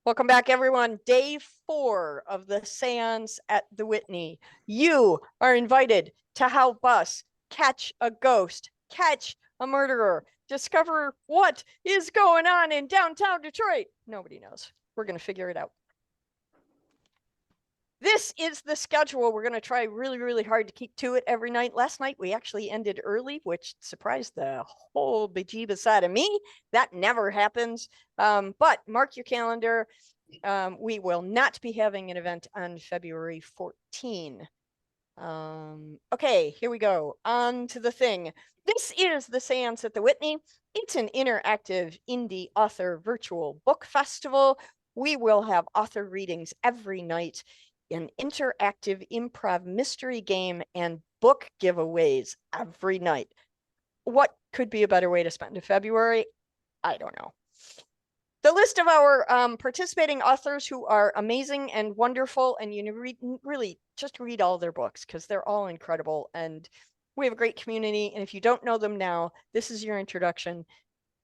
Welcome back, everyone. Day 4 of the Seance at the Whitney. You are invited to help us catch a ghost, catch a murderer, discover what is going on in downtown Detroit. Nobody knows. We're going to figure it out. This is the schedule. We're going to try really, really hard to keep to it every night. Last night, we actually ended early, which surprised the whole bejeebus out of me. That never happens. But mark your calendar. We will not be having an event on February 14. Okay, here we go. On to the thing. This is the Seance at the Whitney. It's an interactive indie author virtual book festival. We will have author readings every night, an interactive improv mystery game, and book giveaways every night. What could be a better way to spend a February? I don't know. The list of our participating authors who are amazing and wonderful, and really just read all their books because they're all incredible, and we have a great community. And if you don't know them now, this is your introduction.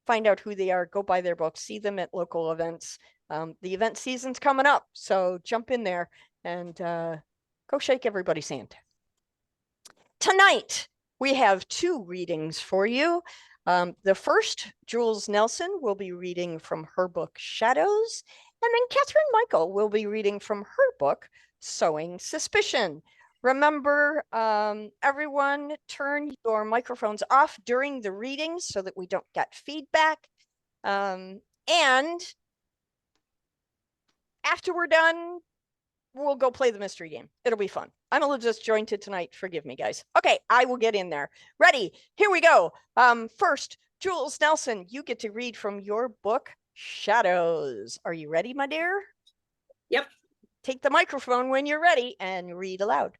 Find out who they are, go buy their books, see them at local events. The event season's coming up, so jump in there and go shake everybody's hand. Tonight, we have 2 readings for you. The first, Jules Nelson, will be reading from her book, Shadows, and then Catherine Michael will be reading from her book, Sowing Suspicion. Remember, everyone, turn your microphones off during the readings so that we don't get feedback. And after we're done, we'll go play the mystery game. It'll be fun. I'm a little disjointed tonight. Forgive me, guys. Okay, I will get in there. Ready? Here we go. First, Jules Nelson, you get to read from your book, Shadows. Are you ready, my dear? Yep. Take the microphone when you're ready and read aloud.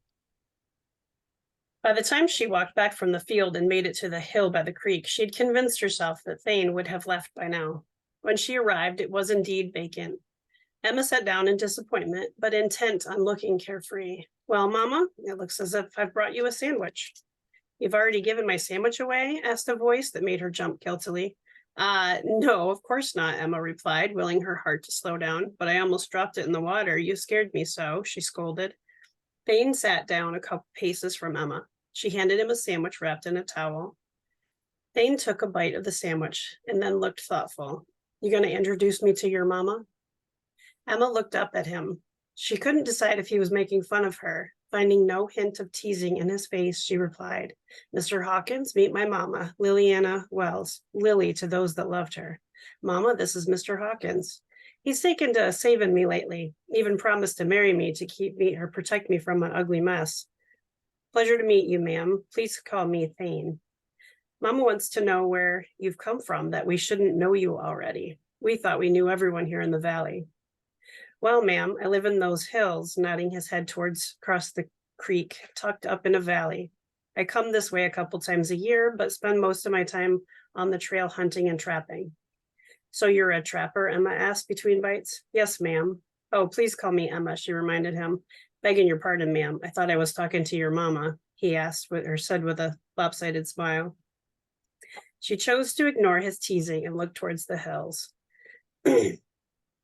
By the time she walked back from the field and made it to the hill by the creek, she had convinced herself that Thane would have left by now. When she arrived, it was indeed vacant. Emma sat down in disappointment, but intent on looking carefree. Well, Mama, it looks as if I've brought you a sandwich. You've already given my sandwich away? Asked a voice that made her jump guiltily. No, of course not, Emma replied, willing her heart to slow down, but I almost dropped it in the water. You scared me so, she scolded. Thane sat down a couple paces from Emma. She handed him a sandwich wrapped in a towel. Thane took a bite of the sandwich and then looked thoughtful. You going to introduce me to your mama? Emma looked up at him. She couldn't decide if he was making fun of her. Finding no hint of teasing in his face, she replied, Mr. Hawkins, meet my mama, Liliana Wells, Lily to those that loved her. Mama, this is Mr. Hawkins. He's taken to saving me lately, even promised to marry me to keep me or protect me from an ugly mess. Pleasure to meet you, ma'am. Please call me Thane. Mama wants to know where you've come from, that we shouldn't know you already. We thought we knew everyone here in the valley. Well, ma'am, I live in those hills, nodding his head towards across the creek, tucked up in a valley. I come this way a couple times a year, but spend most of my time on the trail hunting and trapping. So you're a trapper? Emma asked between bites. Yes, ma'am. Oh, please call me Emma, she reminded him. Begging your pardon, ma'am. I thought I was talking to your mama, he asked or said with a lopsided smile. She chose to ignore his teasing and look towards the hills.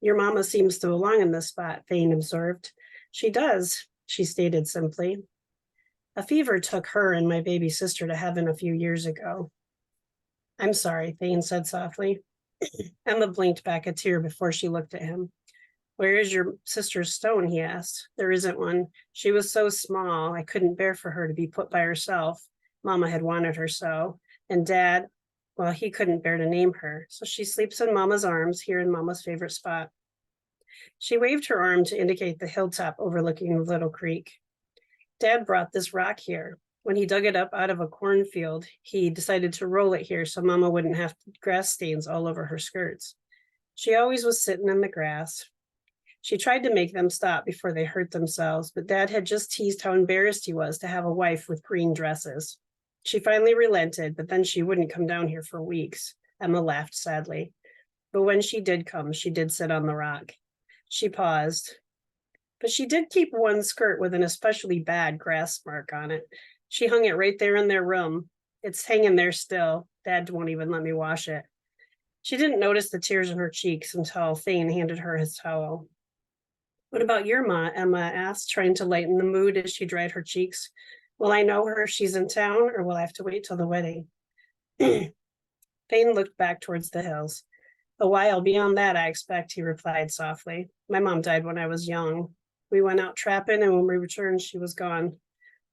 Your mama seems to belong in this spot, Thane observed. She does, she stated simply. A fever took her and my baby sister to heaven a few years ago. I'm sorry, Thane said softly. Emma blinked back a tear before she looked at him. Where is your sister's stone? He asked. There isn't one. She was so small, I couldn't bear for her to be put by herself. Mama had wanted her so. And Dad, well, he couldn't bear to name her, so she sleeps in Mama's arms here in Mama's favorite spot. She waved her arm to indicate the hilltop overlooking the little creek. Dad brought this rock here. When he dug it up out of a cornfield, he decided to roll it here so Mama wouldn't have grass stains all over her skirts. She always was sitting in the grass. She tried to make them stop before they hurt themselves, but Dad had just teased how embarrassed he was to have a wife with green dresses. She finally relented, but then she wouldn't come down here for weeks. Emma laughed sadly. But when she did come, she did sit on the rock. She paused. But she did keep one skirt with an especially bad grass mark on it. She hung it right there in their room. It's hanging there still. Dad won't even let me wash it. She didn't notice the tears in her cheeks until Thane handed her his towel. What about your ma? Emma asked, trying to lighten the mood as she dried her cheeks. Will I know her if she's in town, or will I have to wait till the wedding? Thane looked back towards the hills. A while beyond that, I expect, he replied softly. My mom died when I was young. We went out trapping, and when we returned, she was gone.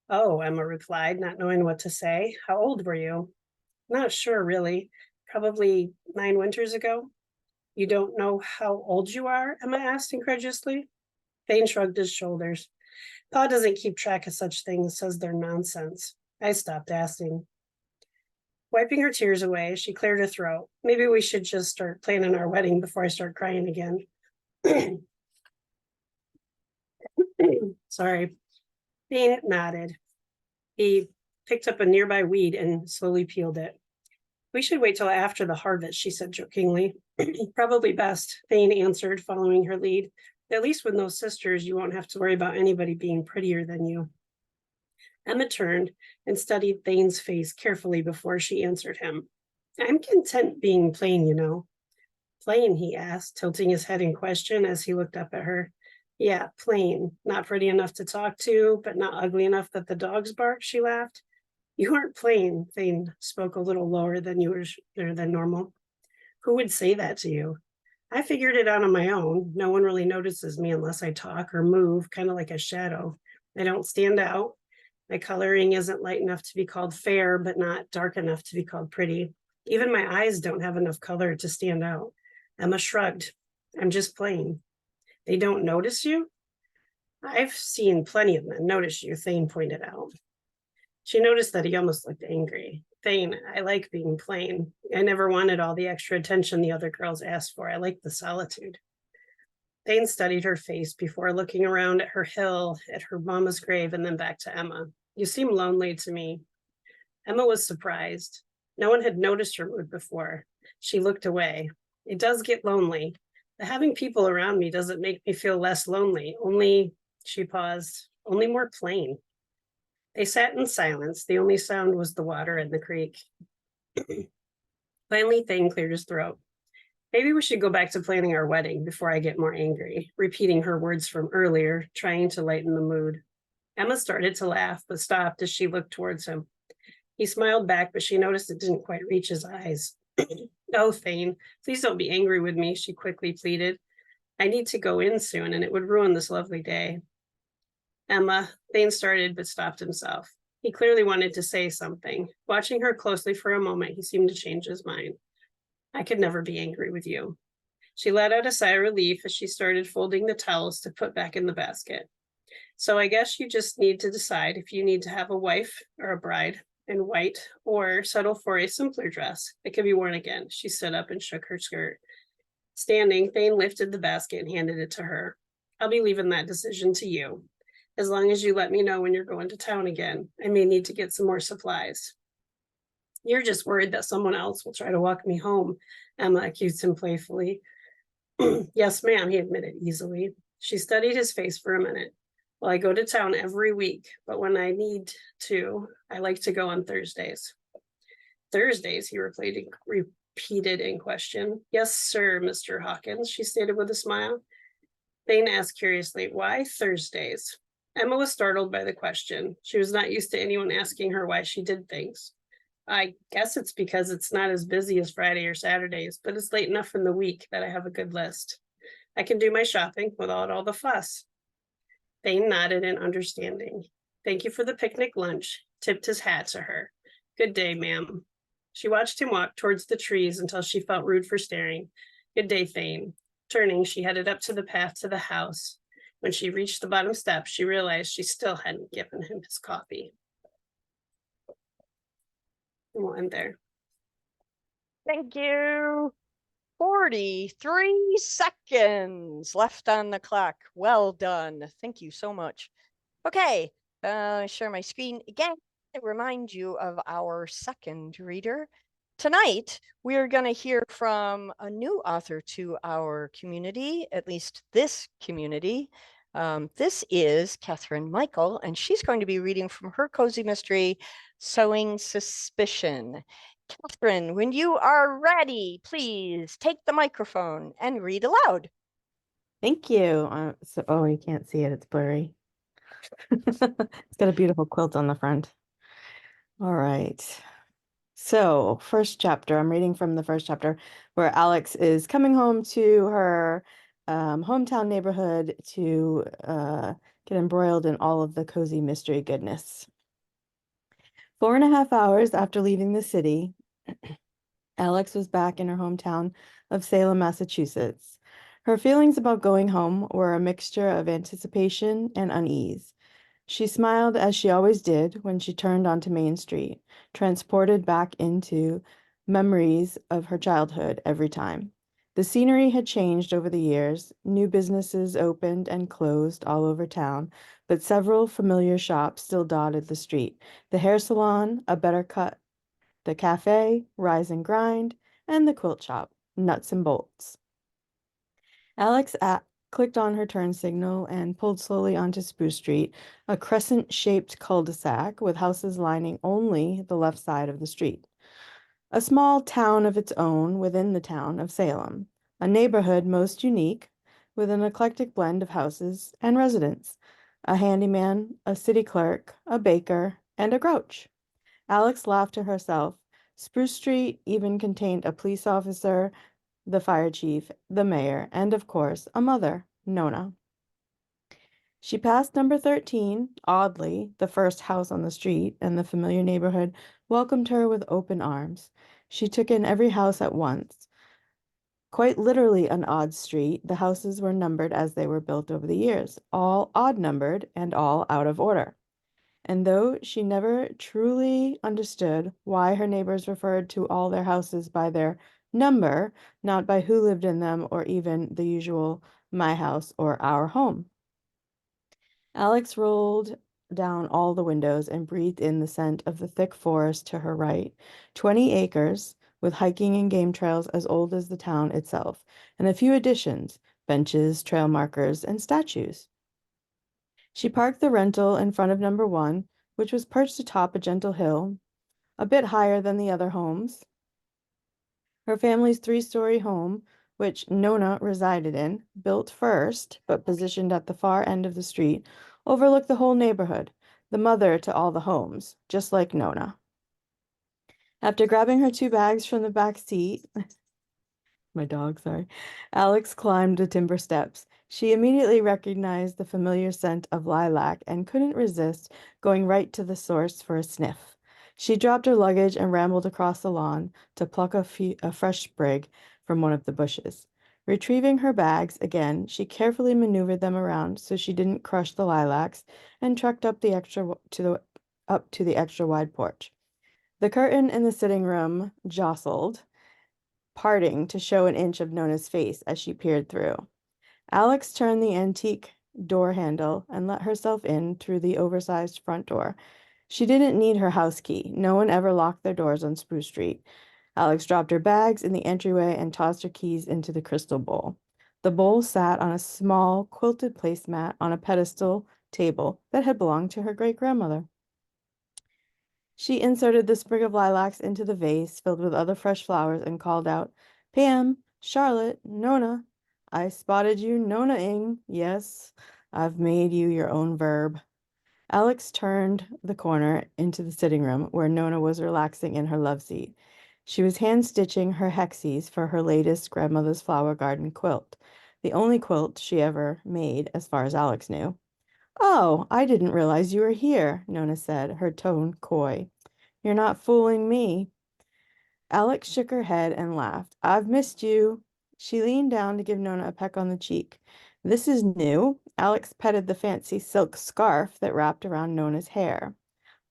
Oh, Emma replied, not knowing what to say. How old were you? Not sure, really. Probably 9 winters ago. You don't know how old you are? Emma asked incredulously. Thane shrugged his shoulders. Pa doesn't keep track of such things, says they're nonsense. I stopped asking. Wiping her tears away, she cleared her throat. Maybe we should just start planning our wedding before I start crying again. Sorry. Thane nodded. He picked up a nearby weed and slowly peeled it. We should wait till after the harvest, she said jokingly. Probably best, Thane answered, following her lead. At least with no sisters, you won't have to worry about anybody being prettier than you. Emma turned and studied Thane's face carefully before she answered him. I'm content being plain, you know. Plain, he asked, tilting his head in question as he looked up at her. Yeah, plain. Not pretty enough to talk to, but not ugly enough that the dogs bark, she laughed. You aren't plain, Thane spoke a little lower than normal. Who would say that to you? I figured it out on my own. No one really notices me unless I talk or move, kind of like a shadow. I don't stand out. My coloring isn't light enough to be called fair, but not dark enough to be called pretty. Even my eyes don't have enough color to stand out. Emma shrugged. I'm just plain. They don't notice you? I've seen plenty of men notice you, Thane pointed out. She noticed that he almost looked angry. Thane, I like being plain. I never wanted all the extra attention the other girls asked for. I like the solitude. Thane studied her face before looking around at her hill, at her mama's grave, and then back to Emma. You seem lonely to me. Emma was surprised. No one had noticed her mood before. She looked away. It does get lonely. But having people around me doesn't make me feel less lonely. Only, she paused, only more plain. They sat in silence. The only sound was the water in the creek. Finally, Thane cleared his throat. Maybe we should go back to planning our wedding before I get more angry, repeating her words from earlier, trying to lighten the mood. Emma started to laugh, but stopped as she looked towards him. He smiled back, but she noticed it didn't quite reach his eyes. Oh, Thane, please don't be angry with me, she quickly pleaded. I need to go in soon, and it would ruin this lovely day. Emma, Thane started, but stopped himself. He clearly wanted to say something. Watching her closely for a moment, he seemed to change his mind. I could never be angry with you. She let out a sigh of relief as she started folding the towels to put back in the basket. So I guess you just need to decide if you need to have a wife or a bride in white or settle for a simpler dress that can be worn again. She stood up and shook her skirt. Standing, Thane lifted the basket and handed it to her. I'll be leaving that decision to you. As long as you let me know when you're going to town again, I may need to get some more supplies. You're just worried that someone else will try to walk me home, Emma accused him playfully. Yes, ma'am, he admitted easily. She studied his face for a minute. Well, I go to town every week, but when I need to, I like to go on Thursdays. Thursdays, he repeated in question. Yes, sir, Mr. Hawkins, she stated with a smile. Thane asked curiously, why Thursdays? Emma was startled by the question. She was not used to anyone asking her why she did things. I guess it's because it's not as busy as Friday or Saturdays, but it's late enough in the week that I have a good list. I can do my shopping without all the fuss. Thane nodded in understanding. Thank you for the picnic lunch, tipped his hat to her. Good day, ma'am. She watched him walk towards the trees until she felt rude for staring. Good day, Thane. Turning, she headed up to the path to the house. When she reached the bottom step, she realized she still hadn't given him his coffee. And we'll end there. Thank you. 43 seconds left on the clock. Well done. Thank you so much. Okay, share my screen again to remind you of our second reader. Tonight, we're going to hear from a new author to our community, at least this community. This is Catherine Michael, and she's going to be reading from her cozy mystery, Sowing Suspicion. Catherine, when you are ready, please take the microphone and read aloud. Thank you. Oh, you can't see it. It's blurry. It's got a beautiful quilt on the front. All right. So, first chapter, I'm reading from the first chapter where Alex is coming home to her hometown neighborhood to get embroiled in all of the cozy mystery goodness. 4.5 hours after leaving the city, Alex was back in her hometown of Salem, Massachusetts. Her feelings about going home were a mixture of anticipation and unease. She smiled as she always did when she turned onto Main Street, transported back into memories of her childhood every time. The scenery had changed over the years. New businesses opened and closed all over town, but several familiar shops still dotted the street. The hair salon, a better cut, the cafe, Rise and Grind, and the quilt shop, Nuts and Bolts. Alex clicked on her turn signal and pulled slowly onto Spruce Street, a crescent-shaped cul-de-sac with houses lining only the left side of the street. A small town of its own within the town of Salem, a neighborhood most unique, with an eclectic blend of houses and residents, a handyman, a city clerk, a baker, and a grouch. Alex laughed to herself. Spruce Street even contained a police officer, the fire chief, the mayor, and of course, a mother, Nona. She passed number 13, oddly, the first house on the street, and the familiar neighborhood welcomed her with open arms. She took in every house at once. Quite literally an odd street, the houses were numbered as they were built over the years, all odd-numbered and all out of order. And though she never truly understood why her neighbors referred to all their houses by their number, not by who lived in them or even the usual my house or our home. Alex rolled down all the windows and breathed in the scent of the thick forest to her right. 20 acres, with hiking and game trails as old as the town itself, and a few additions, benches, trail markers, and statues. She parked the rental in front of number 1, which was perched atop a gentle hill, a bit higher than the other homes. Her family's 3-story home, which Nona resided in, built first, but positioned at the far end of the street, overlooked the whole neighborhood, the mother to all the homes, just like Nona. After grabbing her 2 bags from the back seat, my dog, sorry, Alex climbed the timber steps. She immediately recognized the familiar scent of lilac and couldn't resist going right to the source for a sniff. She dropped her luggage and rambled across the lawn to pluck a fresh sprig from one of the bushes. Retrieving her bags again, she carefully maneuvered them around so she didn't crush the lilacs and trekked up to the extra wide porch. The curtain in the sitting room jostled, parting to show an inch of Nona's face as she peered through. Alex turned the antique door handle and let herself in through the oversized front door. She didn't need her house key. No one ever locked their doors on Spruce Street. Alex dropped her bags in the entryway and tossed her keys into the crystal bowl. The bowl sat on a small quilted placemat on a pedestal table that had belonged to her great-grandmother. She inserted the sprig of lilacs into the vase filled with other fresh flowers and called out, "Pam, Charlotte, Nona, I spotted you Nona-ing. Yes, I've made you your own verb." Alex turned the corner into the sitting room where Nona was relaxing in her love seat. She was hand-stitching her hexes for her latest grandmother's flower garden quilt, the only quilt she ever made, as far as Alex knew. "Oh, I didn't realize you were here," Nona said, her tone coy. "You're not fooling me." Alex shook her head and laughed. "I've missed you." She leaned down to give Nona a peck on the cheek. "This is new." Alex petted the fancy silk scarf that wrapped around Nona's hair.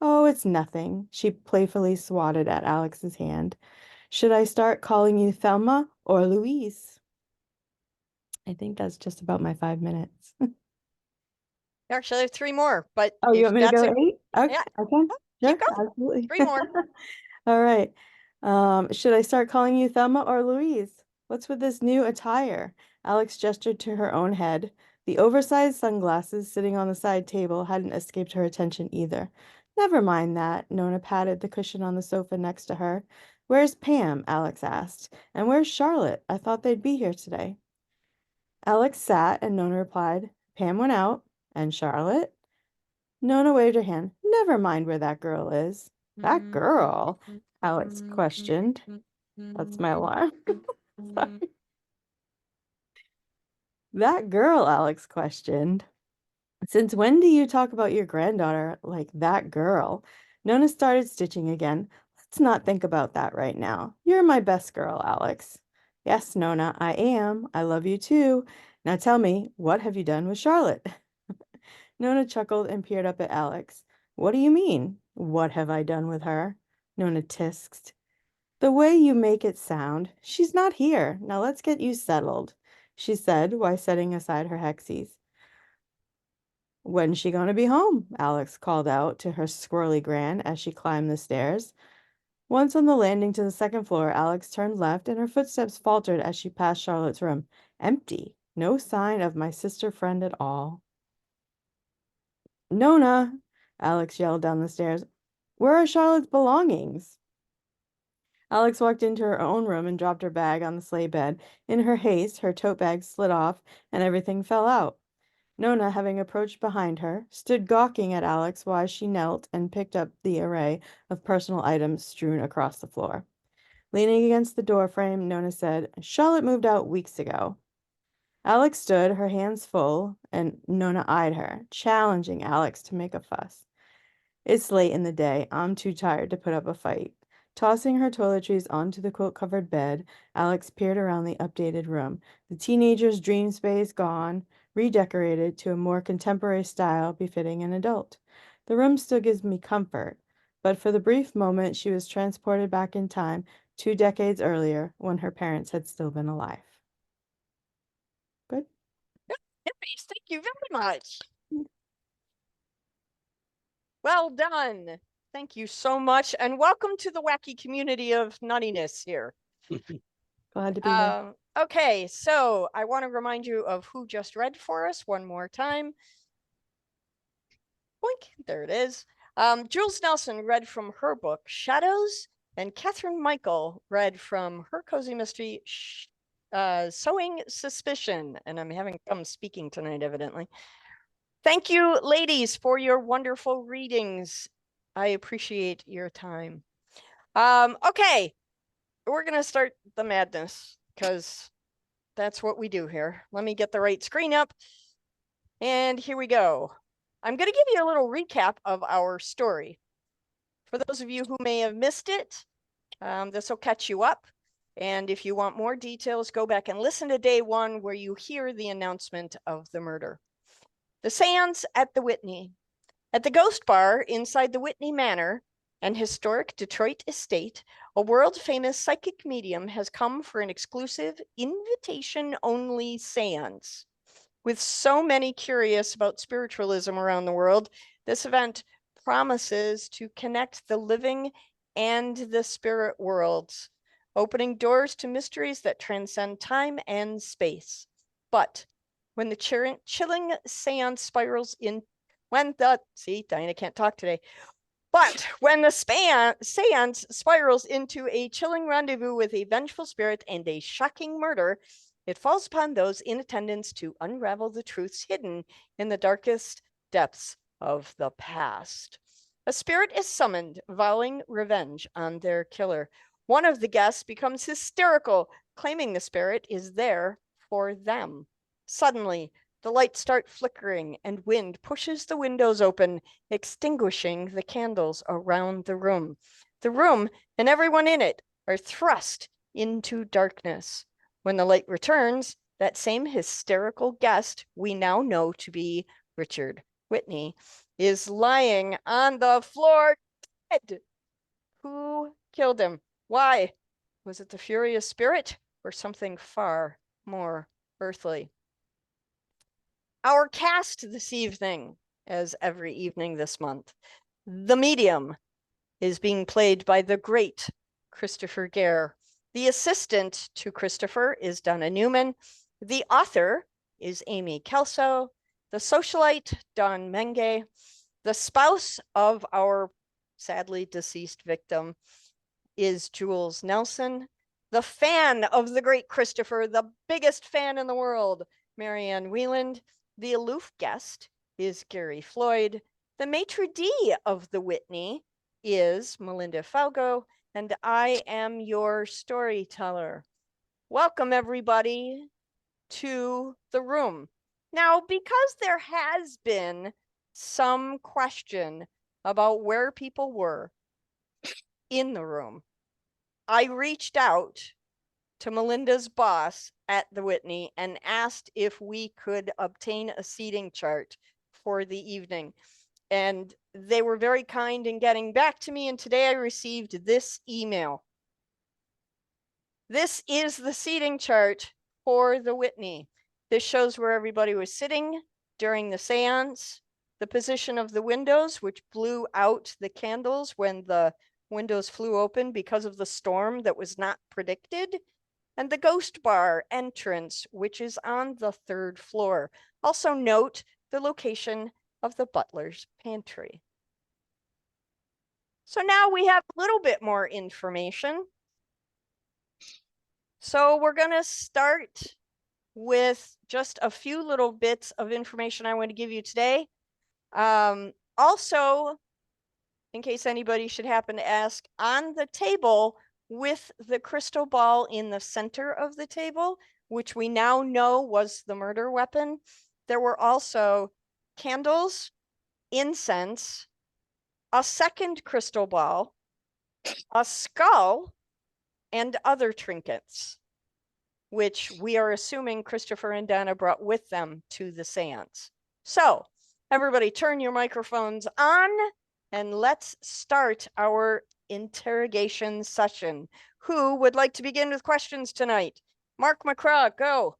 "Oh, it's nothing." She playfully swatted at Alex's hand. "Should I start calling you Thelma or Louise?" I think that's just about my 5 minutes. Actually, I have 3 more, but Oh, you if want me to that's go a 8? Okay, yeah, okay, keep sure, going. absolutely. 3 more. All right. Should I start calling you Thelma or Louise? What's with this new attire? Alex gestured to her own head. The oversized sunglasses sitting on the side table hadn't escaped her attention either. "Never mind that." Nona patted the cushion on the sofa next to her. Where's Pam? Alex asked. And where's Charlotte? I thought they'd be here today. Alex sat and Nona replied, Pam went out. And Charlotte? Nona waved her hand. Never mind where that girl is. That girl? Alex questioned. That's my alarm. Sorry. That girl, Alex questioned. Since when do you talk about your granddaughter like that girl? Nona started stitching again. Let's not think about that right now. You're my best girl, Alex. Yes, Nona, I am. I love you too. Now tell me, what have you done with Charlotte? Nona chuckled and peered up at Alex. What do you mean? What have I done with her? Nona tisked. The way you make it sound. She's not here. Now let's get you settled, she said while setting aside her hexies. When's she gonna be home? Alex called out to her squirrely gran as she climbed the stairs. Once on the landing to the second floor, Alex turned left and her footsteps faltered as she passed Charlotte's room. Empty. No sign of my sister friend at all. Nona, Alex yelled down the stairs. Where are Charlotte's belongings? Alex walked into her own room and dropped her bag on the sleigh bed. In her haste, her tote bag slid off and everything fell out. Nona, having approached behind her, stood gawking at Alex while she knelt and picked up the array of personal items strewn across the floor. Leaning against the doorframe, Nona said, Charlotte moved out weeks ago. Alex stood, her hands full, and Nona eyed her, challenging Alex to make a fuss. It's late in the day. I'm too tired to put up a fight. Tossing her toiletries onto the quilt-covered bed, Alex peered around the updated room. The teenager's dream space gone, redecorated to a more contemporary style befitting an adult. The room still gives me comfort, but for the brief moment she was transported back in time 2 decades earlier when her parents had still been alive. Good? Nice. Thank you very much. Well done. Thank you so much. And welcome to the wacky community of nuttiness here. Glad to be here. Okay, so I want to remind you of who just read for us one more time. Boink, there it is. Jules Nelson read from her book, Shadows, and Catherine Michael read from her cozy mystery, Sowing Suspicion. And I'm having trouble speaking tonight, evidently. Thank you, ladies, for your wonderful readings. I appreciate your time. Okay, we're going to start the madness because that's what we do here. Let me get the right screen up. And here we go. I'm going to give you a little recap of our story. For those of you who may have missed it, this will catch you up. And if you want more details, go back and listen to day 1 where you hear the announcement of the murder. The Seance at the Whitney. At the Ghost Bar inside the Whitney Manor, an historic Detroit estate, a world-famous psychic medium has come for an exclusive, invitation-only seance. With so many curious about spiritualism around the world, this event promises to connect the living and the spirit worlds, opening doors to mysteries that transcend time and space. But when the chilling seance spirals in, Diana can't talk today. But when the seance spirals into a chilling rendezvous with a vengeful spirit and a shocking murder, it falls upon those in attendance to unravel the truths hidden in the darkest depths of the past. A spirit is summoned, vowing revenge on their killer. One of the guests becomes hysterical, claiming the spirit is there for them. Suddenly, the lights start flickering and wind pushes the windows open, extinguishing the candles around the room. The room and everyone in it are thrust into darkness. When the light returns, that same hysterical guest we now know to be Richard Whitney is lying on the floor dead. Who killed him? Why? Was it the furious spirit or something far more earthly? Our cast this evening, as every evening this month, the medium is being played by the great Christopher Gare. The assistant to Christopher is Donna Newman. The author is Amy Kelso. The socialite, Don Menge. The spouse of our sadly deceased victim is Jules Nelson. The fan of the great Christopher, the biggest fan in the world, Marianne Wieland. The aloof guest is Gary Floyd. The maitre d' of the Whitney is Melinda Falgo, and I am your storyteller. Welcome, everybody, to the room. Now, because there has been some question about where people were in the room, I reached out to Melinda's boss at the Whitney and asked if we could obtain a seating chart for the evening. And they were very kind in getting back to me. And today I received this email. This is the seating chart for the Whitney. This shows where everybody was sitting during the seance, the position of the windows, which blew out the candles when the windows flew open because of the storm that was not predicted, and the ghost bar entrance, which is on the 3rd floor. Also note the location of the butler's pantry. So now we have a little bit more information. So we're going to start with just a few little bits of information I want to give you today. Also, in case anybody should happen to ask, on the table with the crystal ball in the center of the table, which we now know was the murder weapon, there were also candles, incense, a second crystal ball, a skull, and other trinkets, which we are assuming Christopher and Donna brought with them to the seance. So everybody turn your microphones on and let's start our interrogation session. Who would like to begin with questions tonight? Mark McCraw, go.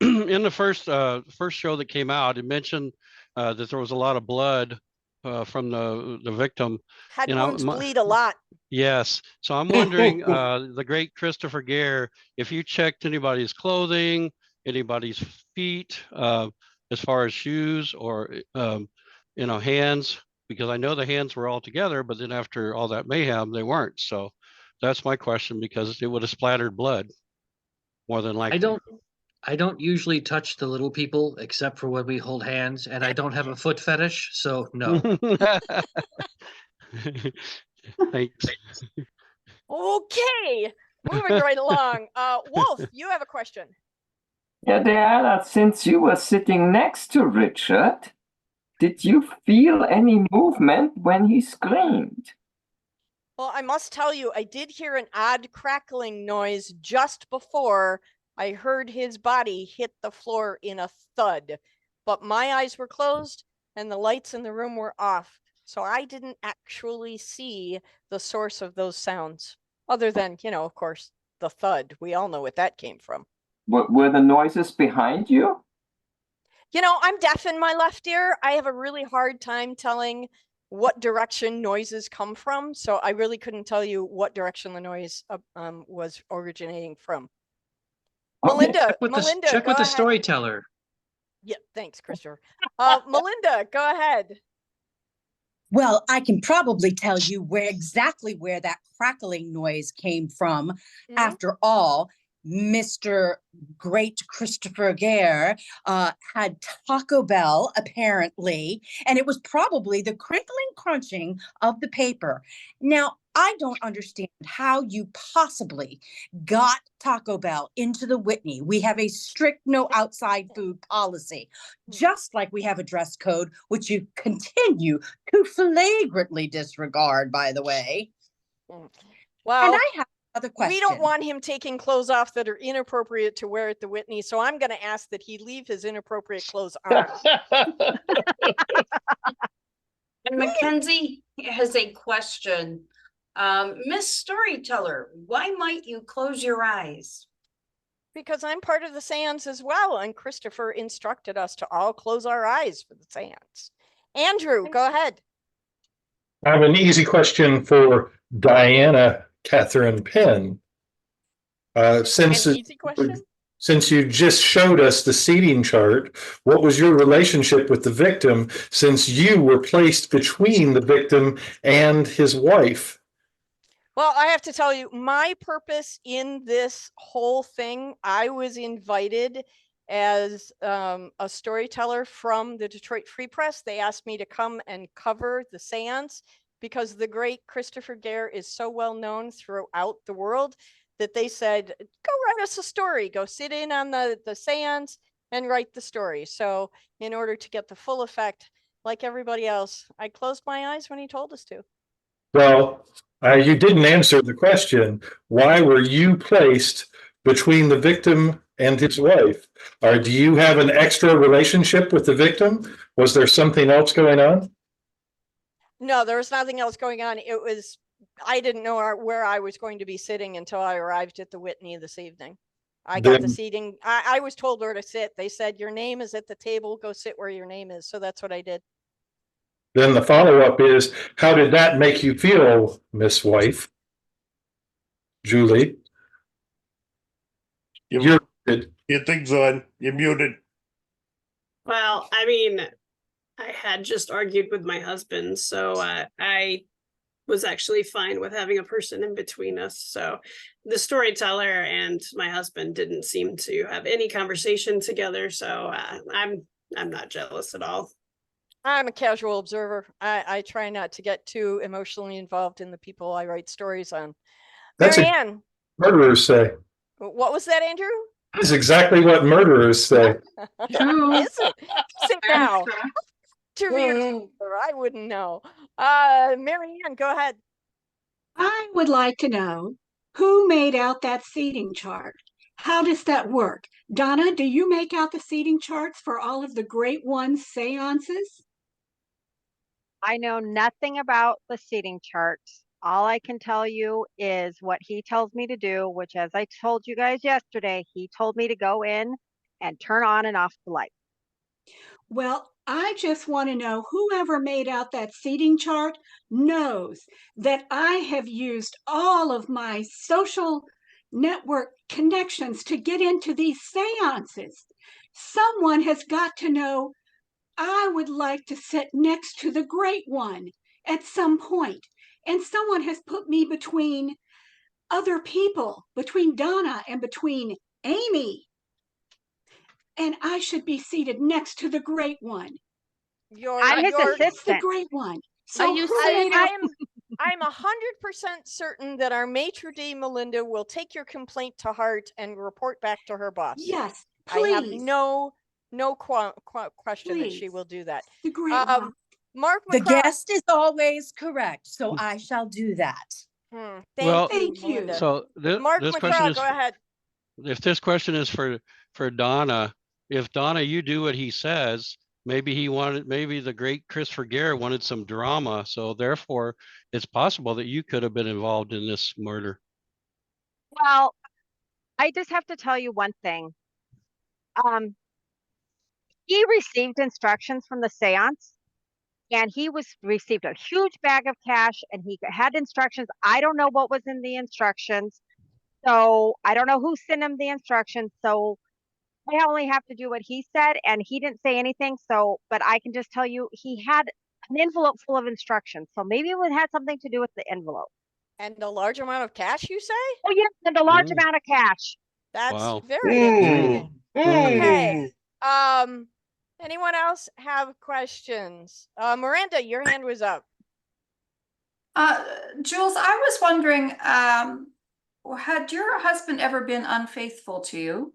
In the first show that came out, it mentioned that there was a lot of blood from the victim. Head wounds bleed a lot. Yes. So I'm wondering, the great Christopher Gare, if you checked anybody's clothing, anybody's feet, as far as shoes or, hands, because I know the hands were all together, but then after all that mayhem, they weren't. So that's my question, because it would have splattered blood more than likely. I don't usually touch the little people except for when we hold hands, and I don't have a foot fetish, so no. Thanks. Okay, moving right along. Wolf, you have a question. Yeah, Diana, since you were sitting next to Richard, did you feel any movement when he screamed? Well, I must tell you, I did hear an odd crackling noise just before I heard his body hit the floor in a thud, but my eyes were closed and the lights in the room were off. So I didn't actually see the source of those sounds, other than, of course, the thud. We all know what that came from. Were the noises behind you? I'm deaf in my left ear. I have a really hard time telling what direction noises come from. So I really couldn't tell you what direction the noise was originating from. Okay. Melinda, Check with the storyteller. Yeah, thanks, Christopher. Melinda, go ahead. Well, I can probably tell you exactly where that crackling noise came from. Mm-hmm. After all, Mr. Great Christopher Gare had Taco Bell, apparently, and it was probably the crinkling crunching of the paper. Now, I don't understand how you possibly got Taco Bell into the Whitney. We have a strict no outside food policy, just like we have a dress code, which you continue to flagrantly disregard, by the way. Well, and I have another question. We don't want him taking clothes off that are inappropriate to wear at the Whitney, so I'm going to ask that he leave his inappropriate clothes on. And Mackenzie has a question. Miss Storyteller, why might you close your eyes? Because I'm part of the seance as well, and Christopher instructed us to all close our eyes for the seance. Andrew, go ahead. I have an easy question for Diana Catherine Penn. Since you just showed us the seating chart, what was your relationship with the victim since you were placed between the victim and his wife? Well, I have to tell you, my purpose in this whole thing, I was invited as a storyteller from the Detroit Free Press. They asked me to come and cover the seance because the great Christopher Gare is so well known throughout the world that they said, go write us a story, go sit in on the seance and write the story. So in order to get the full effect, like everybody else, I closed my eyes when he told us to. Well, you didn't answer the question. Why were you placed between the victim and his wife? Or do you have an extra relationship with the victim? Was there something else going on? No, there was nothing else going on. It was, I didn't know where I was going to be sitting until I arrived at the Whitney this evening. I got the seating. I was told where to sit. They said, your name is at the table. Go sit where your name is. So that's what I did. Then the follow-up is, how did that make you feel, Miss Wife? Julie? You're muted. Your thing's on. You're muted. Well, I mean, I had just argued with my husband, so I was actually fine with having a person in between us. So the storyteller and my husband didn't seem to have any conversation together. So I'm not jealous at all. I'm a casual observer. I try not to get too emotionally involved in the people I write stories on. That's Marianne, murderers say. what was that, Andrew? That's exactly what murderers say. Is it? Sit now. I wouldn't know. Marianne, go ahead. I would like to know who made out that seating chart. How does that work? Donna, do you make out the seating charts for all of the Great One seances? I know nothing about the seating charts. All I can tell you is what he tells me to do, which, as I told you guys yesterday, he told me to go in and turn on and off the light. Well, I just want to know whoever made out that seating chart knows that I have used all of my social network connections to get into these seances. Someone has got to know I would like to sit next to the Great One at some point. And someone has put me between other people, between Donna and between Amy. And I should be seated next to the Great One. I'm his assistant. The Great One. So I'm 100% certain that our maitre d' Melinda will take your complaint to heart and report back to her boss. Yes, please. I have no question that she will do that. The Great One. Mark The McCraw. guest is always correct, so I shall do that. Thank you. Melinda. So Mark this McCraw, question is, go ahead. if this question is for Donna, if Donna, you do what he says, maybe the great Christopher Gare wanted some drama. So therefore it's possible that you could have been involved in this murder. Well, I just have to tell you one thing. He received instructions from the seance, and he received a huge bag of cash, and he had instructions. I don't know what was in the instructions. So I don't know who sent him the instructions. So I only have to do what he said, and he didn't say anything. So, but I can just tell you he had an envelope full of instructions. So maybe it had something to do with the envelope. And a large amount of cash, you say? Oh, yes, and a large amount of cash. That's very intriguing. Okay. Anyone else have questions? Miranda, your hand was up. Jules, I was wondering, had your husband ever been unfaithful to you?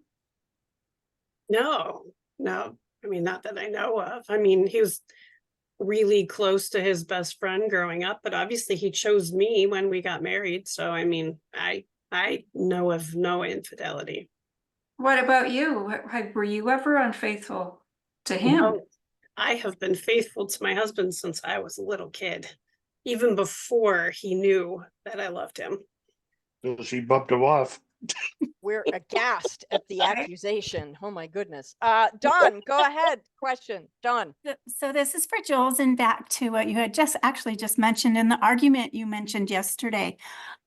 No. I mean, not that I know of. I mean, he was really close to his best friend growing up, but obviously he chose me when we got married. So, I mean, I know of no infidelity. What about you? Were you ever unfaithful to him? No, I have been faithful to my husband since I was a little kid, even before he knew that I loved him. So she bumped him off. We're aghast at the accusation. Oh my goodness. Dawn, go ahead. Question, Dawn. So this is for Jules, and back to what you had just mentioned in the argument you mentioned yesterday.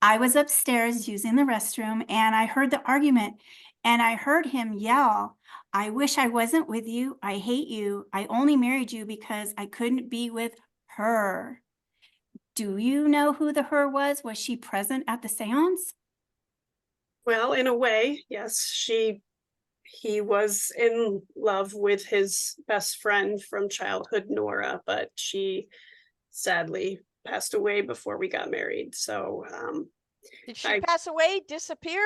I was upstairs using the restroom, and I heard the argument, and I heard him yell, "I wish I wasn't with you. I hate you. I only married you because I couldn't be with her." Do you know who the her was? Was she present at the seance? Well, in a way, yes, he was in love with his best friend from childhood, Nora, but she sadly passed away before we got married. So, did she pass away, disappear?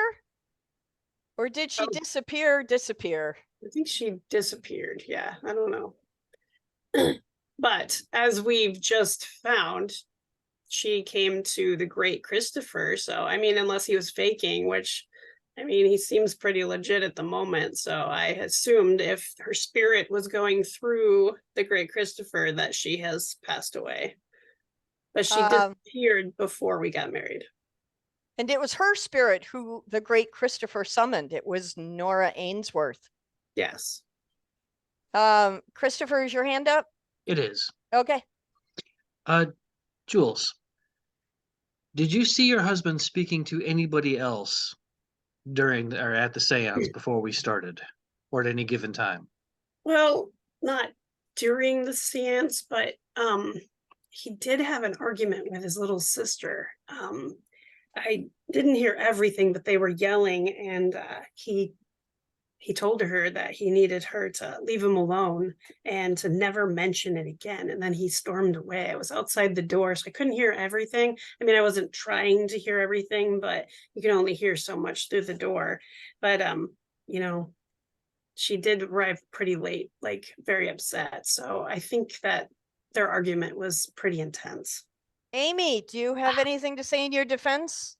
Or did she disappear? I think she disappeared. Yeah, I don't know. But as we've just found, she came to the great Christopher. So, I mean, unless he was faking, which, I mean, he seems pretty legit at the moment. So I assumed if her spirit was going through the great Christopher that she has passed away. But she disappeared before we got married. And it was her spirit who the great Christopher summoned. It was Nora Ainsworth. Yes. Christopher, is your hand up? It is. Okay. Jules, did you see your husband speaking to anybody else during or at the seance before we started, or at any given time? Well, not during the seance, but he did have an argument with his little sister. I didn't hear everything, but they were yelling, and he told her that he needed her to leave him alone and to never mention it again. And then he stormed away. I was outside the door, so I couldn't hear everything. I mean, I wasn't trying to hear everything, but you can only hear so much through the door. But you know, she did arrive pretty late, like very upset. So I think that their argument was pretty intense. Amy, do you have anything to say in your defense?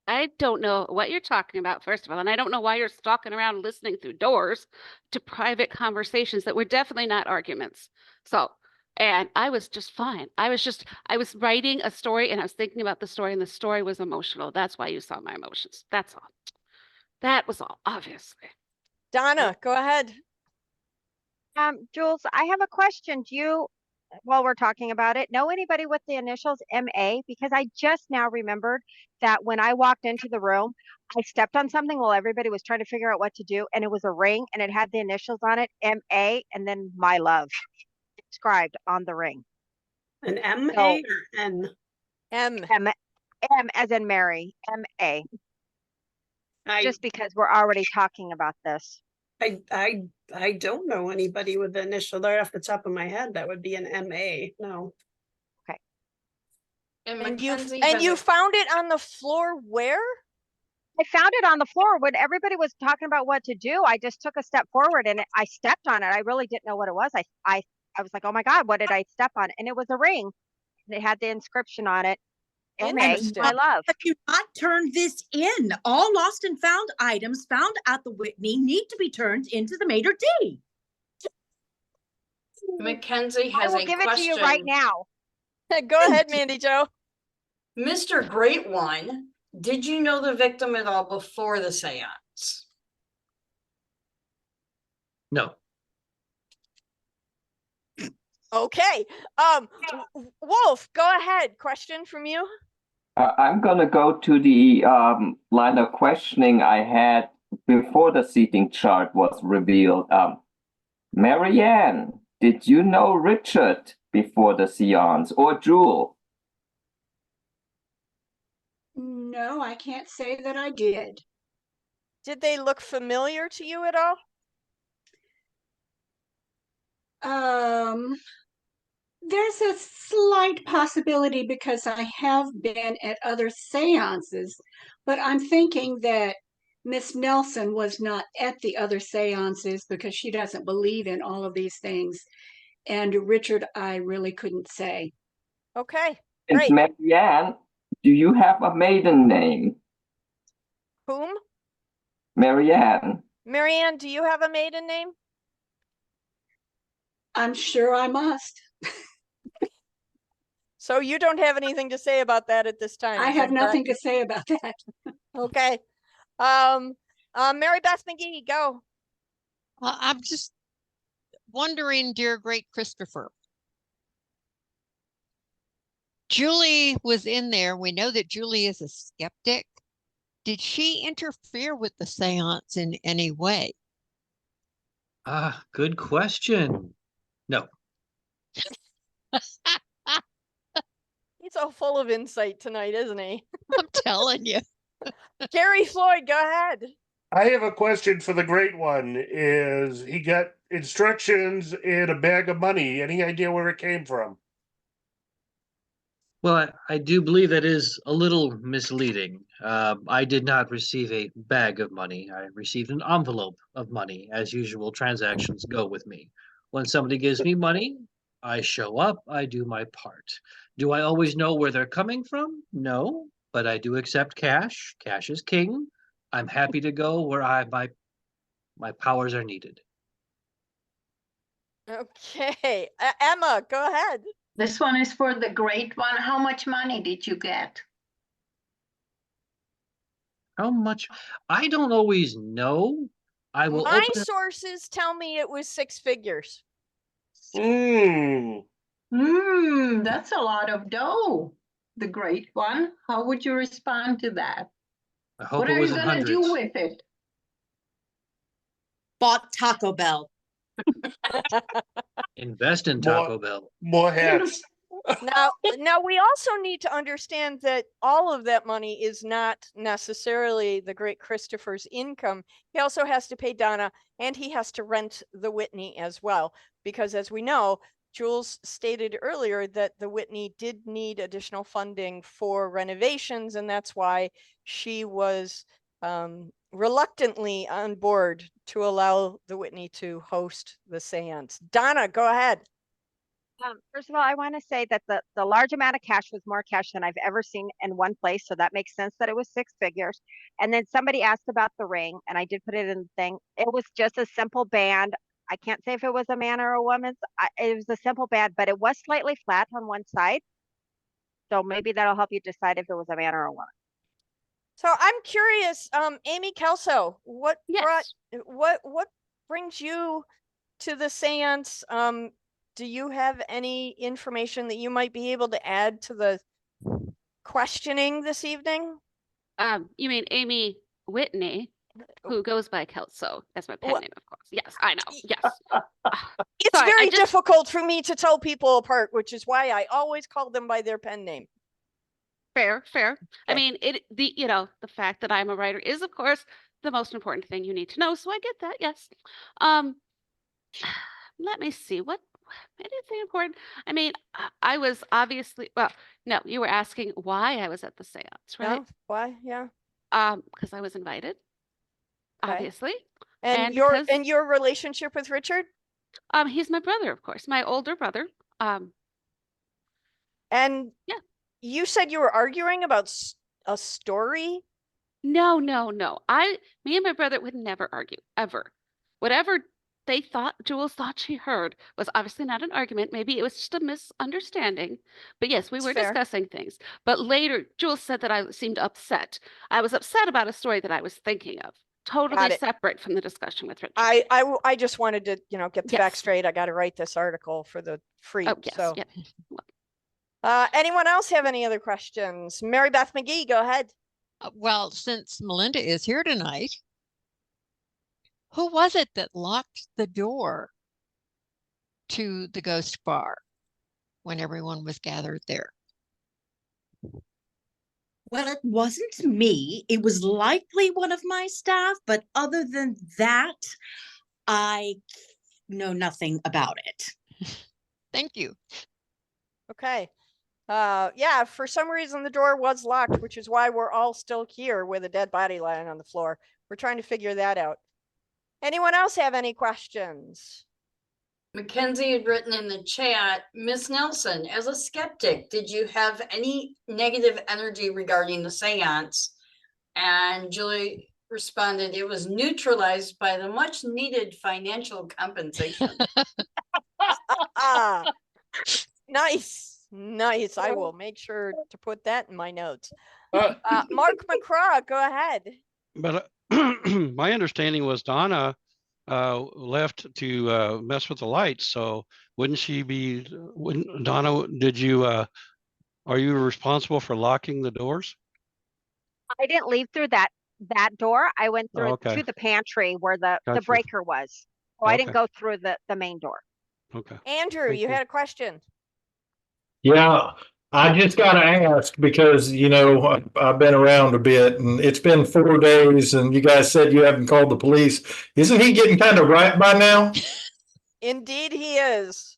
I don't know what you're talking about, first of all, and I don't know why you're stalking around listening through doors to private conversations that were definitely not arguments. So, and I was just fine. I was writing a story and I was thinking about the story, and the story was emotional. That's why you saw my emotions. That's all. That was all, obviously. Donna, go ahead. Jules, I have a question. Do you, while we're talking about it, know anybody with the initials MA? Because I just now remembered that when I walked into the room, I stepped on something while everybody was trying to figure out what to do, and it was a ring, and it had the initials on it, MA, and then my love inscribed on the ring. An MA or N? M as in Mary, MA. Just because we're already talking about this. I don't know anybody with the initial there off the top of my head that would be an MA. No. Okay. And you found it on the floor where? I found it on the floor when everybody was talking about what to do. I just took a step forward and I stepped on it. I really didn't know what it was. I was like, oh my God, what did I step on? And it was a ring. And it had the inscription on it. MA, my love. Have you not turned this in? All lost and found items found at the Whitney need to be turned into the maitre d'. Mackenzie has a question. I will give it to you right now. Go ahead, Mandy Jo. Mr. Great One, did you know the victim at all before the seance? No. Okay. Wolf, go ahead. Question from you. I'm going to go to the line of questioning I had before the seating chart was revealed. Marianne, did you know Richard before the seance, or Jewel? No, I can't say that I did. Did they look familiar to you at all? There's a slight possibility because I have been at other seances, but I'm thinking that Miss Nelson was not at the other seances because she doesn't believe in all of these things. And Richard, I really couldn't say. Okay, and great. Marianne, do you have a maiden name? Whom? Marianne. Marianne, do you have a maiden name? I'm sure I must. So you don't have anything to say about that at this time? I have nothing to say about that. Okay. Mary Beth McGee, go. I'm just wondering, dear great Christopher. Julie was in there. We know that Julie is a skeptic. Did she interfere with the seance in any way? Good question. No. It's so full of insight tonight, isn't he? I'm telling you. Gary Floyd, go ahead. I have a question for the great one. Is he got instructions in a bag of money? Any idea where it came from? Well, I do believe that is a little misleading. I did not receive a bag of money. I received an envelope of money, as usual transactions go with me. When somebody gives me money, I show up, I do my part. Do I always know where they're coming from? No, but I do accept cash. Cash is king. I'm happy to go where my powers are needed. Okay, Emma, go ahead. This one is for the great one. How much money did you get? How much? I don't always know. I will My open. sources tell me it was 6 figures. That's a lot of dough. The great one. How would you respond to that? I hope What it are was you in gonna do hundreds. with it? Bought Taco Bell. Invest in Taco Bell. More hats. Now we also need to understand that all of that money is not necessarily the great Christopher's income. He also has to pay Donna, and he has to rent the Whitney as well, because as we know, Jules stated earlier that the Whitney did need additional funding for renovations, and that's why she was reluctantly on board to allow the Whitney to host the seance. Donna, go ahead. First of all, I want to say that the large amount of cash was more cash than I've ever seen in one place. So that makes sense that it was 6 figures. And then somebody asked about the ring, and I did put it in the thing. It was just a simple band. I can't say if it was a man or a woman's. It was a simple band, but it was slightly flat on one side. So maybe that'll help you decide if it was a man or a woman. So I'm curious, Amy Kelso, what brings you to the seance? Do you have any information that you might be able to add to the questioning this evening? You mean Amy Whitney, who goes by Kelso as my pen name, of course. Yes, I know. Yes. It's very difficult for me to tell people apart, which is why I always call them by their pen name. Fair. Okay. I mean, the fact that I'm a writer is, of course, the most important thing you need to know. So I get that. Yes. Let me see what anything important. I mean, I was obviously, well, no, you were asking why I was at the seance, right? No, why? Yeah. Because I was invited, Okay. obviously. And your relationship with Richard? He's my brother, of course, my older brother. And yeah. You said you were arguing about a story? No. Me and my brother would never argue, ever. Whatever Jules thought she heard was obviously not an argument. Maybe it was just a misunderstanding. But yes, we were discussing things. But later, Jules said that I seemed upset. I was upset about a story that I was thinking of. Totally separate from the discussion with Richard. I just wanted to, get the facts straight. I got to write this article for the free. Oh, yes. So. Yeah. Anyone else have any other questions? Mary Beth McGee, go ahead. Well, since Melinda is here tonight, who was it that locked the door to the ghost bar when everyone was gathered there? Well, it wasn't me. It was likely one of my staff, but other than that, I know nothing about it. Thank you. Okay. Yeah, for some reason the door was locked, which is why we're all still here with a dead body lying on the floor. We're trying to figure that out. Anyone else have any questions? Mackenzie had written in the chat, Miss Nelson, as a skeptic, did you have any negative energy regarding the seance? And Julie responded, it was neutralized by the much needed financial compensation. Nice. I will make sure to put that in my notes. Mark McCraw, go ahead. But my understanding was Donna left to mess with the lights. So wouldn't Donna, are you responsible for locking the doors? I didn't leave through that door. I went through Okay. to the pantry where the Gotcha. breaker was. So I didn't go through the main door. Okay. Andrew, you had a question. Yeah, I just got to ask because, I've been around a bit and it's been 4 days and you guys said you haven't called the police. Isn't he getting kind of ripe by now? Indeed, he is.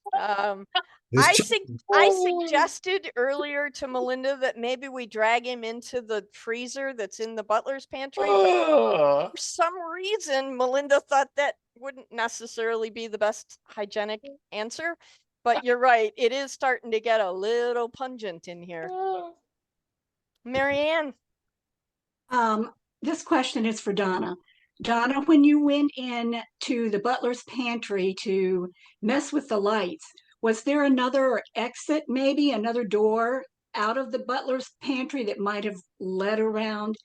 It's I suggested earlier to Melinda that maybe we drag him into the freezer that's in the butler's pantry. But for some reason, Melinda thought that wouldn't necessarily be the best hygienic answer. But you're right, it is starting to get a little pungent in here. Marianne. This question is for Donna. Donna, when you went in to the butler's pantry to mess with the lights, was there another exit, maybe another door out of the butler's pantry that might have led around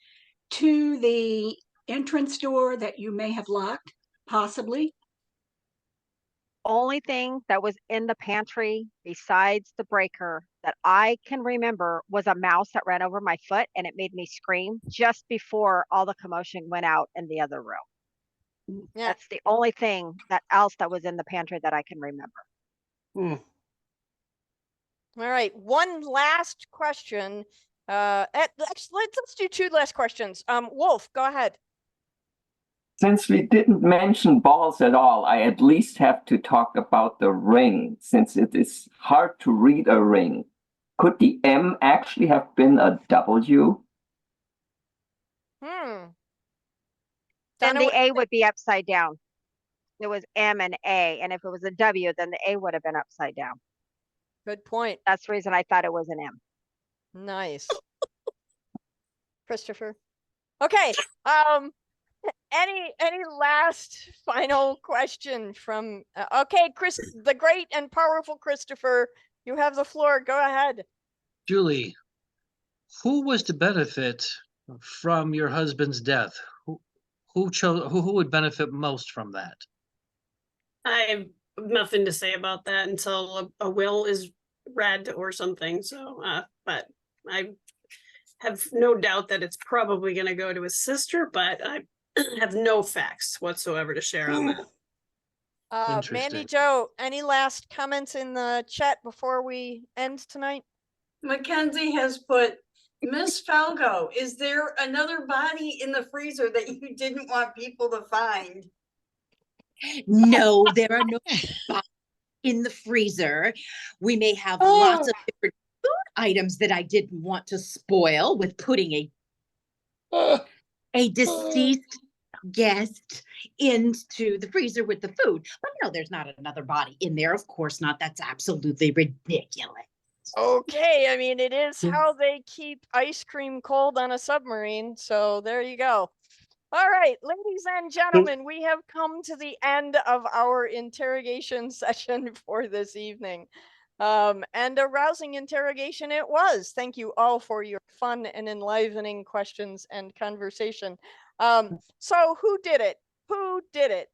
to the entrance door that you may have locked, possibly? Only thing that was in the pantry besides the breaker that I can remember was a mouse that ran over my foot and it made me scream just before all the commotion went out in the other room. Yeah. That's the only thing that was in the pantry that I can remember. All right, one last question. Let's do two last questions. Wolf, go ahead. Since we didn't mention balls at all, I at least have to talk about the ring, since it is hard to read a ring. Could the M actually have been a W? Then the A would be upside down. It was M and A, and if it was a W, then the A would have been upside down. Good point. That's the reason I thought it was an M. Nice. Christopher. Okay. Any last final question from okay, Chris, the great and powerful Christopher, you have the floor. Go ahead. Julie, who was to benefit from your husband's death? Who would benefit most from that? I have nothing to say about that until a will is read or something. So, but I have no doubt that it's probably going to go to his sister, but I have no facts whatsoever to share on that. Mandy Joe, any last comments in the chat before we end tonight? Mackenzie has put, Miss Falco, is there another body in the freezer that you didn't want people to find? No, there are no spots in the freezer. We may have lots of different food items that I didn't want to spoil with putting a deceased guest into the freezer with the food. But no, there's not another body in there. Of course not. That's absolutely ridiculous. Okay, I mean, it is how they keep ice cream cold on a submarine. So there you go. All right, ladies and gentlemen, we have come to the end of our interrogation session for this evening. And a rousing interrogation it was. Thank you all for your fun and enlivening questions and conversation. So who did it? Who did it?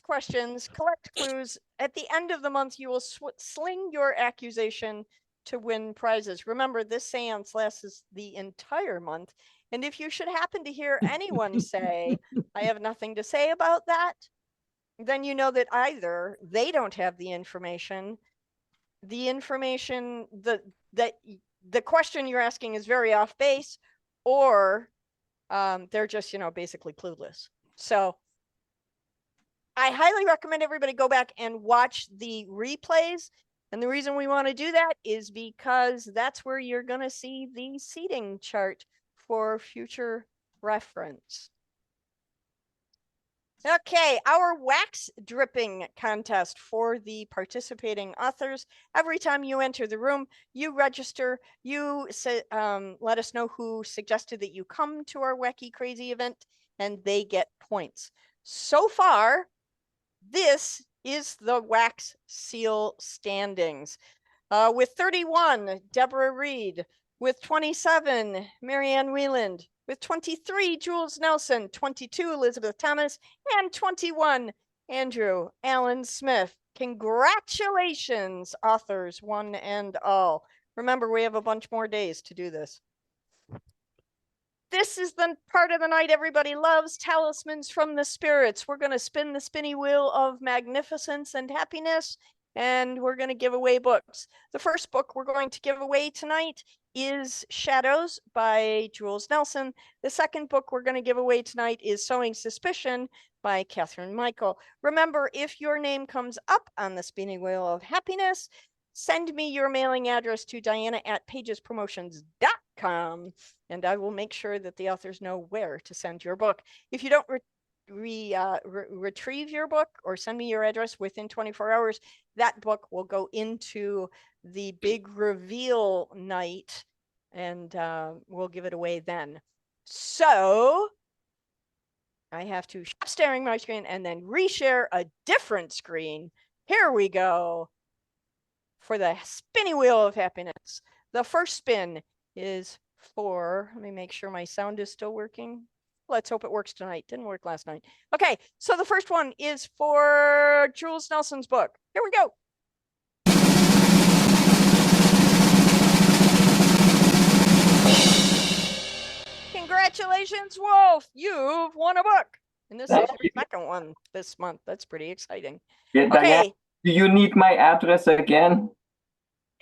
Questions, collect clues. At the end of the month, you will sling your accusation to win prizes. Remember, this seance lasts the entire month. And if you should happen to hear anyone say, I have nothing to say about that, then you know that either they don't have the information, the question you're asking is very off base, or they're just, basically clueless. So I highly recommend everybody go back and watch the replays. And the reason we want to do that is because that's where you're going to see the seating chart for future reference. Okay, our wax dripping contest for the participating authors. Every time you enter the room, you register, you let us know who suggested that you come to our Wacky Crazy event, and they get points. So far, this is the wax seal standings. With 31, Deborah Reed. With 27, Marianne Wieland. With 23, Jules Nelson. 22, Elizabeth Thomas. And 21, Andrew Allen Smith. Congratulations, authors, one and all. Remember, we have a bunch more days to do this. This is the part of the night everybody loves, talismans from the spirits. We're going to spin the spinny wheel of magnificence and happiness, and we're going to give away books. The first book we're going to give away tonight is Shadows by Jules Nelson. The second book we're going to give away tonight is Sowing Suspicion by Catherine Michael. Remember, if your name comes up on the spinning wheel of happiness, send me your mailing address to diana@pagespromotions.com, and I will make sure that the authors know where to send your book. If you don't retrieve your book or send me your address within 24 hours, that book will go into the big reveal night, and we'll give it away then. So I have to stop staring my screen and then reshare a different screen. Here we go. For the spinning wheel of happiness. The first spin is for, let me make sure my sound is still working. Let's hope it works tonight. Didn't work last night. Okay, so the first one is for Jules Nelson's book. Here we go. Congratulations, Wolf. You've won a book. And this is your second one this month. That's pretty exciting. Yeah, Okay. Diane, do you need my address again?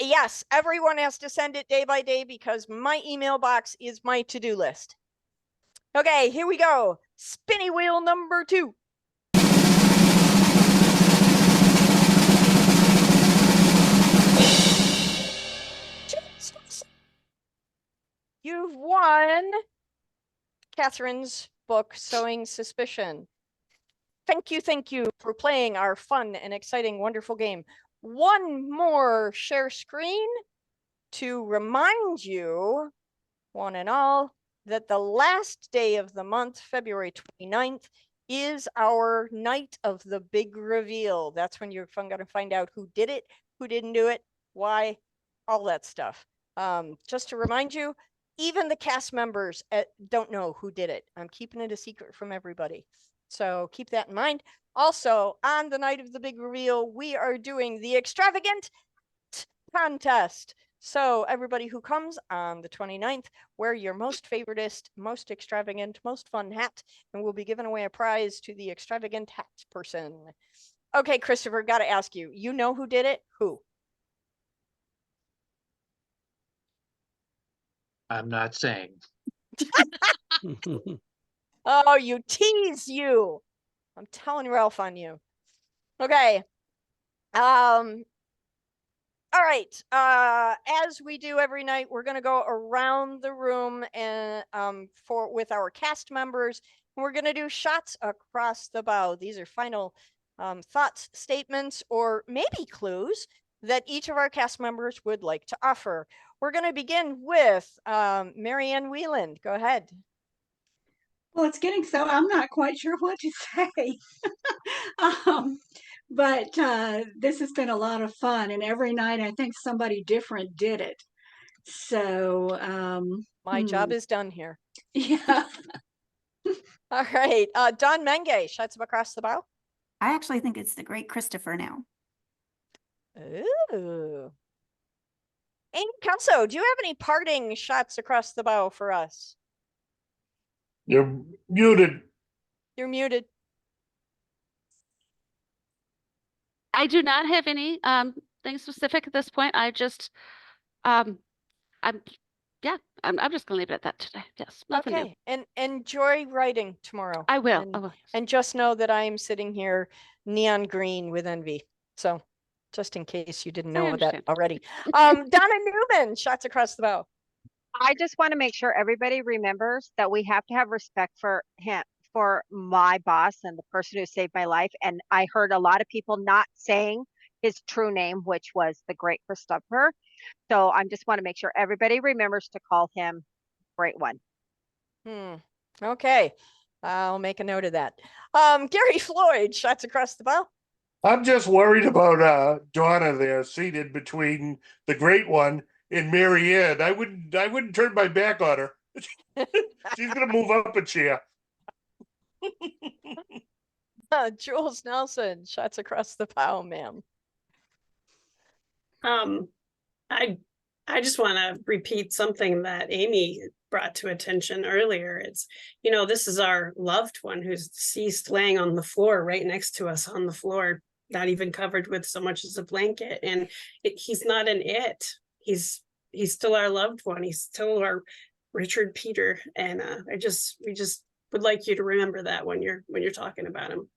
Yes, everyone has to send it day by day because my email box is my to-do list. Okay, here we go. Spinny wheel number 2. You've won Catherine's book, Sowing Suspicion. Thank you for playing our fun and exciting, wonderful game. One more share screen to remind you, one and all, that the last day of the month, February 29th, is our night of the big reveal. That's when you're going to find out who did it, who didn't do it, why, all that stuff. Just to remind you, even the cast members don't know who did it. I'm keeping it a secret from everybody. So keep that in mind. Also, on the night of the big reveal, we are doing the extravagant contest. So everybody who comes on the 29th, wear your most favoritist, most extravagant, most fun hat, and we'll be giving away a prize to the extravagant hat person. Okay, Christopher, got to ask you, you know who did it? Who? I'm not saying. Oh, you tease you. I'm telling Ralph on you. Okay. All right. As we do every night, we're going to go around the room and with our cast members. And we're going to do shots across the bow. These are final thoughts, statements, or maybe clues that each of our cast members would like to offer. We're going to begin with Marianne Wieland. Go ahead. Well, it's getting so I'm not quite sure what to say. But this has been a lot of fun, and every night I think somebody different did it. So my job is done here. Yeah. All right. Don Menge, shots across the bow. I actually think it's the great Christopher now. Ooh. Amy Kelso, do you have any parting shots across the bow for us? You're muted. You're muted. I do not have any thing specific at this point. I just I'm just gonna leave it at that today. Yes. Nothing Okay. new. And enjoy writing tomorrow. I will. And just know that I am sitting here neon green with envy. So just in case you didn't know that already. Donna Newman, shots across the bow. I just want to make sure everybody remembers that we have to have respect for him, for my boss and the person who saved my life. And I heard a lot of people not saying his true name, which was the great Christopher. So I just want to make sure everybody remembers to call him Great One. Okay. I'll make a note of that. Gary Floyd, shots across the bow. I'm just worried about Donna there, seated between the Great One and Marianne. I wouldn't turn my back on her. She's gonna move up a chair. Jules Nelson, shots across the bow, ma'am. I just want to repeat something that Amy brought to attention earlier. It's, this is our loved one who's deceased, laying on the floor right next to us on the floor. not even covered with so much as a blanket. And he's not an it. He's still our loved one. He's still our Richard Peter. And we just would like you to remember that when you're talking about him.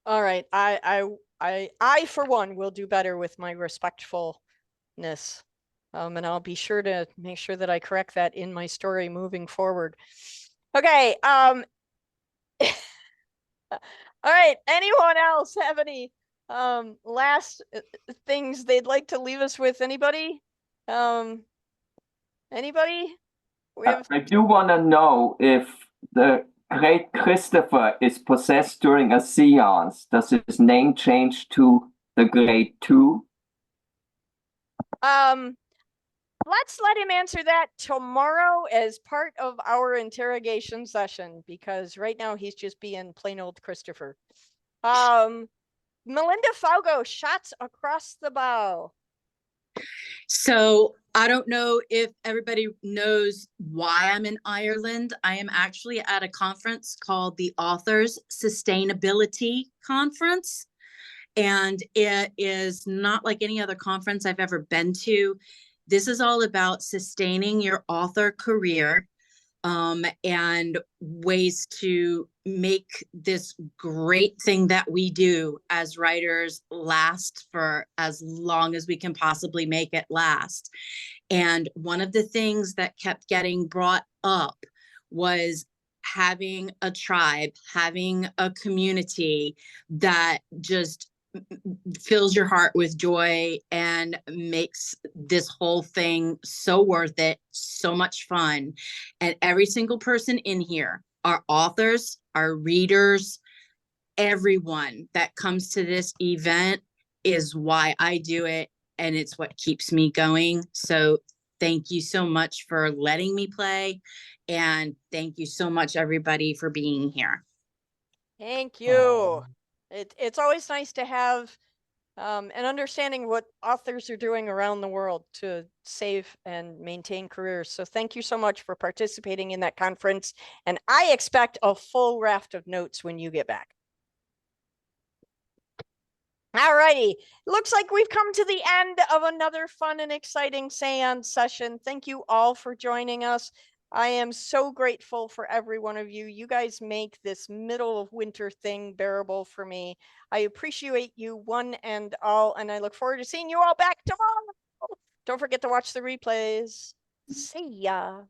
All right. I for one will do better with my respectfulness. And I'll be sure to make sure that I correct that in my story moving forward. Okay. All right. Anyone else have any last things they'd like to leave us with? Anybody? Anybody? I do want to know if the great Christopher is possessed during a seance. Does his name change to the Great Two? Let's let him answer that tomorrow as part of our interrogation session, because right now he's just being plain old Christopher. Melinda Faugo, shots across the bow. So I don't know if everybody knows why I'm in Ireland. I am actually at a conference called the Authors Sustainability Conference. And it is not like any other conference I've ever been to. This is all about sustaining your author career and ways to make this great thing that we do as writers last for as long as we can possibly make it last. And one of the things that kept getting brought up was having a tribe, having a community that just fills your heart with joy and makes this whole thing so worth it, so much fun. And every single person in here, our authors, our readers, everyone that comes to this event is why I do it, and it's what keeps me going. So thank you so much for letting me play, and thank you so much, everybody, for being here. Thank you. It's always nice to have an understanding what authors are doing around the world to save and maintain careers. So thank you so much for participating in that conference. And I expect a full raft of notes when you get back. All righty. Looks like we've come to the end of another fun and exciting seance session. Thank you all for joining us. I am so grateful for every one of you. You guys make this middle of winter thing bearable for me. I appreciate you one and all, and I look forward to seeing you all back tomorrow. Don't forget to watch the replays. See ya.